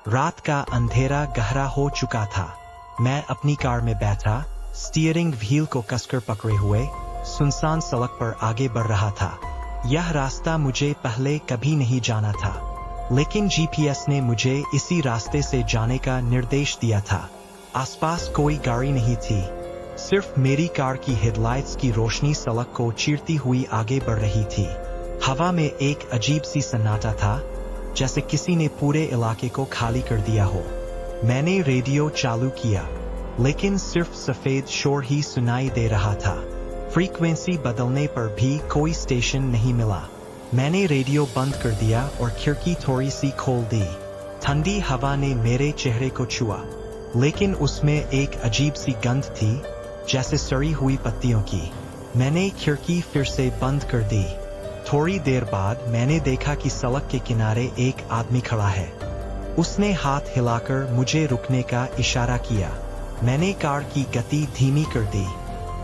रात का अंधेरा गहरा हो चुका था। मैं अपनी कार में बैठा, स्टीयरिंग व्हील को कसकर पकड़े हुए सुनसान सड़क पर आगे बढ़ रहा था। यह रास्ता मुझे पहले कभी नहीं जाना था, लेकिन जीपीएस ने मुझे इसी रास्ते से जाने का निर्देश दिया था। आसपास कोई गाड़ी नहीं थी, सिर्फ मेरी कार की हेडलाइट्स की रोशनी सड़क को चीरती हुई आगे बढ़ रही थी। हवा में एक अजीब सी सन्नाटा था, जैसे किसी ने पूरे इलाके को खाली कर दिया हो। मैंने रेडियो चालू किया, लेकिन सिर्फ सफेद शोर ही सुनाई दे रहा था। फ्रीक्वेंसी बदलने पर भी कोई स्टेशन नहीं मिला। मैंने रेडियो बंद कर दिया और खिड़की थोड़ी सी खोल दी। ठंडी हवा ने मेरे चेहरे को छुआ, लेकिन उसमें एक अजीब सी गंध थी, जैसे सड़ी हुई पत्तियों की। मैंने खिड़की फिर से बंद कर दी। थोड़ी देर बाद मैंने देखा कि सड़क के किनारे एक आदमी खड़ा है। उसने हाथ हिलाकर मुझे रुकने का इशारा किया। मैंने कार की गति धीमी कर दी,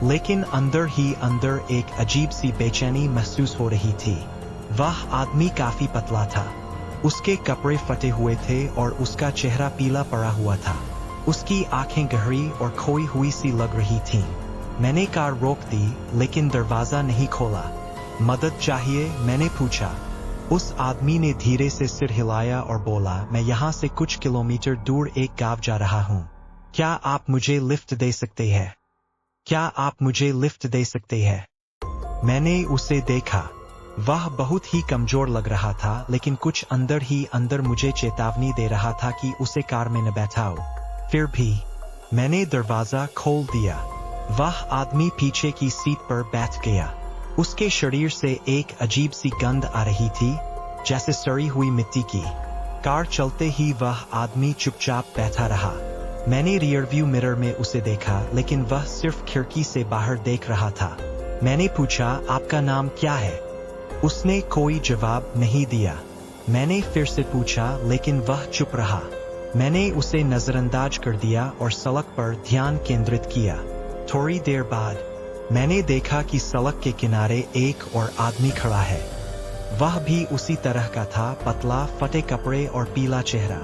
लेकिन अंदर ही अंदर एक अजीब सी बेचैनी महसूस हो रही थी। वह आदमी काफी पतला था, उसके कपड़े फटे हुए थे और उसका चेहरा पीला पड़ा हुआ था। उसकी आंखें गहरी और खोई हुई सी लग रही थीं। मैंने कार रोक दी, लेकिन दरवाजा नहीं खोला। मदद चाहिए? मैंने पूछा। उस आदमी ने धीरे से सिर हिलाया और बोला, मैं यहाँ से कुछ किलोमीटर दूर एक गांव जा रहा हूँ। क्या आप मुझे लिफ्ट दे सकते हैं? क्या आप मुझे लिफ्ट दे सकते हैं? मैंने उसे देखा। वह बहुत ही कमजोर लग रहा था, लेकिन कुछ अंदर ही अंदर मुझे चेतावनी दे रहा था कि उसे कार में न बैठाओ। फिर भी मैंने दरवाजा खोल दिया। वह आदमी पीछे की सीट पर बैठ गया। उसके शरीर से एक अजीब सी गंध आ रही थी, जैसे सड़ी हुई मिट्टी की। कार चलते ही वह आदमी चुपचाप बैठा रहा। मैंने रियर व्यू मिरर में उसे देखा, लेकिन वह सिर्फ खिड़की से बाहर देख रहा था। मैंने पूछा, आपका नाम क्या है? उसने कोई जवाब नहीं दिया। मैंने फिर से पूछा, लेकिन वह चुप रहा। मैंने उसे नजरअंदाज कर दिया और सड़क पर ध्यान केंद्रित किया। थोड़ी देर बाद मैंने देखा कि सड़क के किनारे एक और आदमी खड़ा है। वह भी उसी तरह का था, पतला, फटे कपड़े और पीला चेहरा।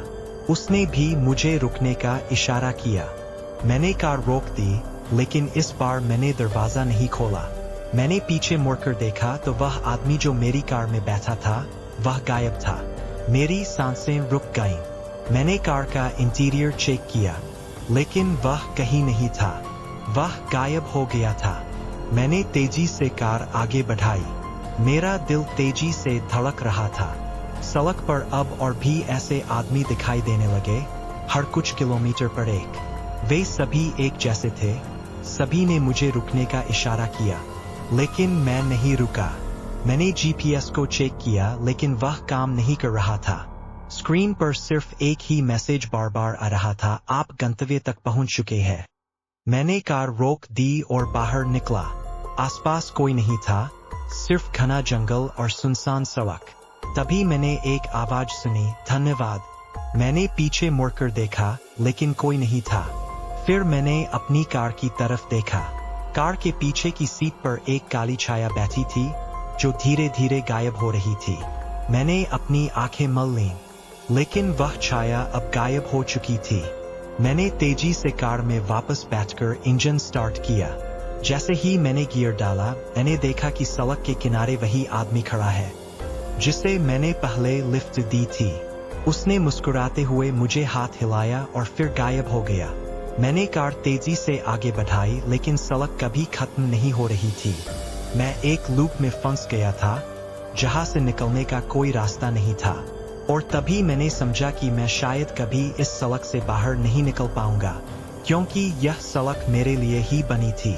उसने भी मुझे रुकने का इशारा किया। मैंने कार रोक दी, लेकिन इस बार मैंने दरवाजा नहीं खोला। मैंने पीछे मुड़कर देखा तो वह आदमी जो मेरी कार में बैठा था, वह गायब था। मेरी सांसें रुक गईं। मैंने कार का इंटीरियर चेक किया, लेकिन वह कहीं नहीं था। वह गायब हो गया था। मैंने तेजी से कार आगे बढ़ाई। मेरा दिल तेजी से धड़क रहा था। सड़क पर अब और भी ऐसे आदमी दिखाई देने लगे, हर कुछ किलोमीटर पर एक। वे सभी एक जैसे थे। सभी ने मुझे रुकने का इशारा किया, लेकिन मैं नहीं रुका। मैंने जीपीएस को चेक किया, लेकिन वह काम नहीं कर रहा था। स्क्रीन पर सिर्फ एक ही मैसेज बार बार आ रहा था, आप गंतव्य तक पहुंच चुके हैं। मैंने कार रोक दी और बाहर निकला। आसपास कोई नहीं था, सिर्फ घना जंगल और सुनसान सड़क। तभी मैंने एक आवाज सुनी, धन्यवाद। मैंने पीछे मुड़कर देखा, लेकिन कोई नहीं था। फिर मैंने अपनी कार की तरफ देखा। कार के पीछे की सीट पर एक काली छाया बैठी थी, जो धीरे धीरे गायब हो रही थी। मैंने अपनी आंखें मल लीं, लेकिन वह छाया अब गायब हो चुकी थी। मैंने तेजी से कार में वापस बैठकर इंजन स्टार्ट किया। जैसे ही मैंने गियर डाला, मैंने देखा कि सड़क के किनारे वही आदमी खड़ा है, जिसे मैंने पहले लिफ्ट दी थी। उसने मुस्कुराते हुए मुझे हाथ हिलाया और फिर गायब हो गया। मैंने कार तेजी से आगे बढ़ाई, लेकिन सड़क कभी खत्म नहीं हो रही थी। मैं एक लूप में फंस गया था, जहां से निकलने का कोई रास्ता नहीं था। और तभी मैंने समझा कि मैं शायद कभी इस सड़क से बाहर नहीं निकल पाऊंगा, क्योंकि यह सड़क मेरे लिए ही बनी थी।